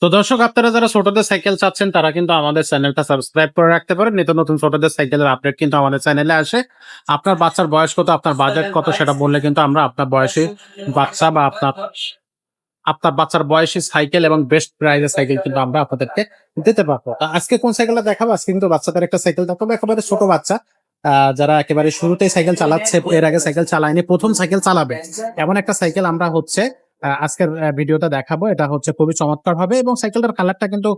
তো দর্শক, আপনারা যারা ছোটদের সাইকেল চাচ্ছেন তারা কিন্তু আমাদের চ্যানেলটা সাবস্ক্রাইব করে রাখতে পারেন। নিত্য নতুন ছোটদের সাইকেলের আপডেট কিন্তু আমাদের চ্যানেলে আসে। আপনার বাচ্চার বয়স কত, আপনার বাজেট কত সেটা বললে কিন্তু আমরা আপনার বয়সী বাচ্চা বা আপনার বাচ্চার বয়সী সাইকেল এবং বেস্ট প্রাইজের সাইকেল কিন্তু আমরা আপনাদেরকে দিতে পারবো। তা আজকে কোন সাইকেলটা দেখাবো? আজকে কিন্তু বাচ্চাদের একটা সাইকেল দেখাবো, একেবারে ছোট বাচ্চা যারা একেবারে শুরুতেই সাইকেল চালাচ্ছে, এর আগে সাইকেল চালায়নি, প্রথম সাইকেল চালাবে, এমন একটা সাইকেল আমরা হচ্ছে আজকের ভিডিওটা দেখাবো। এটা হচ্ছে খুবই চমৎকার হবে এবং সাইকেলটার কালারটা কিন্তু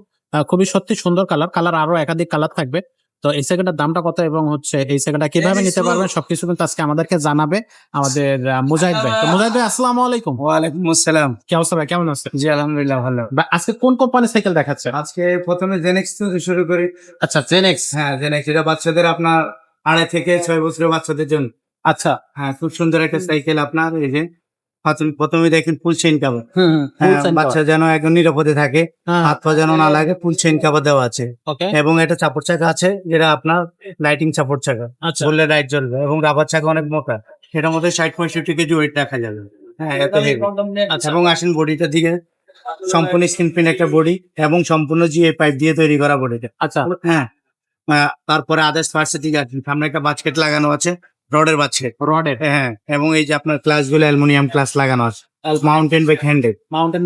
খুবই সত্যি সুন্দর কালার আরো একাধিক কালার থাকবে। তো এই সাইকেলটার দামটা কত এবং হচ্ছে এই সাইকেলটা কিভাবে নিতে পারবেন সবকিছু কিন্তু আজকে আমাদেরকে জানাবে আমাদের মুজাহিদ ভাই। তো মুজাহিদ ভাই, আসসালামু আলাইকুম। ওয়ালাইকুম আসসালাম। কি অবস্থা ভাই, কেমন আছেন? জি আলহামদুলিল্লাহ ভালো। আজকে কোন কোম্পানির সাইকেল দেখাচ্ছে? আজকে প্রথমে জেনেক্স থেকে শুরু করি। আচ্ছা, জেনেক্স। হ্যাঁ জেনেক্স, এটা বাচ্চাদের আপনার 2.5 থেকে 6 বছরের বাচ্চাদের জন্য। আচ্ছা, হ্যাঁ খুব সুন্দর একটা সাইকেল আপনার। এই যে প্রথমে দেখেন ফুল চেইন কভার। বাচ্চা যেন একদম নিরাপদে থাকে, হাত পা যেন না লাগে, ফুল চেইন কভার দেওয়া আছে। ওকে। এবং একটা চাপড় চাকা আছে যেটা আপনার লাইটিং চাপড় চাকা, আচ্ছা, বললে লাইট জ্বলবে। এবং রাবার চাকা অনেক মোটা, এটার মধ্যে 60-65 কেজি ওয়েট রাখা যাবে। হ্যাঁ এত হেভি। আচ্ছা, এবং আসেন বডিটা দিকে, সম্পূর্ণ স্ক্রিন প্রিন্ট একটা বডি এবং সম্পূর্ণ জিএ পাইপ দিয়ে তৈরি করা বডিটা। আচ্ছা, হ্যাঁ তারপরে আদার্স পার্টসের দিকে আসেন, সামনে একটা বাস্কেট লাগানো আছে, রডের বাস্কেট। রডের। হ্যাঁ এবং এই যে আপনার ক্লাস গুলো অ্যালুমিনিয়াম ক্লাস লাগানো আছে, mountain bike handle, mountain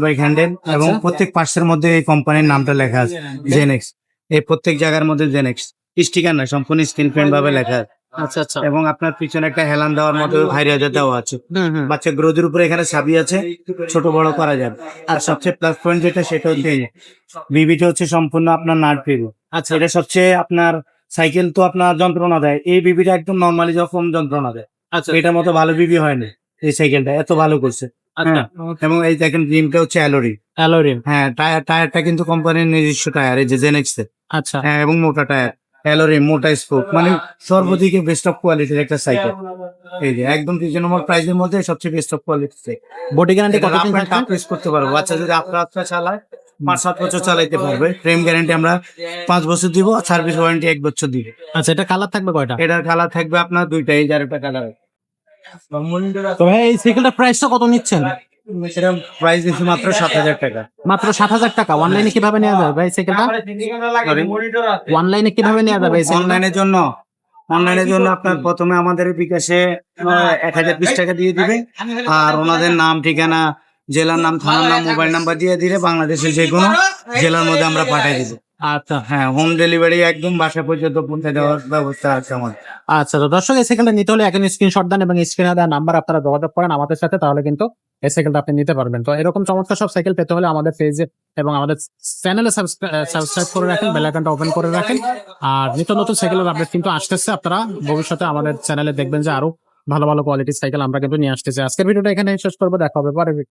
bike handle. এবং প্রত্যেক পার্টসের মধ্যে এই কোম্পানির নামটা লেখা আছে, জেনেক্স। এই প্রত্যেক জায়গার মধ্যে জেনেক্স, স্টিকার না, সম্পূর্ণ স্ক্রিন প্রিন্ট ভাবে লেখা আছে। আচ্ছা, আচ্ছা। এবং আপনার পিছনে একটা হেলান দেওয়ার মতো ভাইরাজা দেওয়া আছে। বাচ্চা গ্রোথের উপরে এখানে ছাবি আছে, ছোট বড় করা যাবে। আর সবচেয়ে প্লাস পয়েন্ট যেটা সেটা হচ্ছে বিবিটা হচ্ছে সম্পূর্ণ আপনার নাট ফ্রি। আচ্ছা, এটা সবচেয়ে আপনার সাইকেল তো আপনার যন্ত্রণা দেয়, এই বিবিটা একদম নর্মালি যখন যন্ত্রণা দেয়। আচ্ছা, এটার মতো ভালো বিবি হয়নি এই সাইকেলটা, এত ভালো করছে। আচ্ছা। এবং এই দেখেন রিমটা হচ্ছে অ্যালোরিম। হ্যাঁ টায়ারটা কিন্তু কোম্পানির নিজস্ব টায়ার, এই যে জেনেক্স এর। আচ্ছা, হ্যাঁ এবং মোটা টায়ার, অ্যালোরিম, মোটা স্পোক, মানে সর্বদিকে বেস্ট অফ কোয়ালিটির একটা সাইকেল। এই যে একদম রিজনেবল প্রাইসের মধ্যে সবচেয়ে বেস্ট অফ কোয়ালিটির সাইকেল। বডি গ্যারান্টি কতদিন থাকবে? ইউজ করতে পারবো, বাচ্চা যদি আপনার চালায় 5-7 বছর চালাইতে পারবে। ফ্রেম গ্যারান্টি আমরা 5 বছর দিব, সার্ভিস ওয়ারেন্টি 1 বছর দিব। আচ্ছা, এটা কালার থাকবে কয়টা? এটার কালার থাকবে আপনার দুইটা, এই যে আরেকটা কালার। তো ভাই, এই সাইকেলটার প্রাইসটা কত নিচ্ছেন? এটা প্রাইস দিচ্ছি মাত্র 7,000 টাকা। মাত্র 7,000 টাকা। অনলাইনে কিভাবে নেওয়া যাবে ভাই সাইকেলটা? অনলাইনে কিভাবে নেওয়া যাবে এই সাইকেলটা? অনলাইনের জন্য আপনার প্রথমে আমাদের বিকাশে 1,020 টাকা দিয়ে দিবে। আর ওনাদের নাম, ঠিকানা, জেলার নাম, থানার নাম, মোবাইল নাম্বার দিয়ে দিলে বাংলাদেশের যে কোনো জেলার মধ্যে আমরা পাঠিয়ে দিব। আচ্ছা, হ্যাঁ হোম ডেলিভারি একদম বাসা পর্যন্ত পৌঁছে দেওয়ার ব্যবস্থা আছে আমাদের। আচ্ছা। তো দর্শক, এই সাইকেলটা নিতে হলে এখন স্ক্রিনশট দেন এবং স্ক্রিনে দেওয়া নাম্বার আপনারা যোগাযোগ করেন আমাদের সাথে, তাহলে কিন্তু এই সাইকেলটা আপনি নিতে পারবেন। তো এরকম চমৎকার সব সাইকেল পেতে হলে আমাদের পেজে এবং আমাদের চ্যানেলে সাবস্ক্রাইব করে রাখেন, বেল আইকনটা ওপেন করে রাখেন। আর নিত্য নতুন সাইকেলের আপডেট কিন্তু আসতেছে, আপনারা ভবিষ্যতে আমাদের চ্যানেলে দেখবেন যে আরো ভালো ভালো কোয়ালিটির সাইকেল আমরা কিন্তু নিয়ে আসতেছি। আজকের ভিডিওটা এখানে শেষ করবো, দেখা হবে পরে।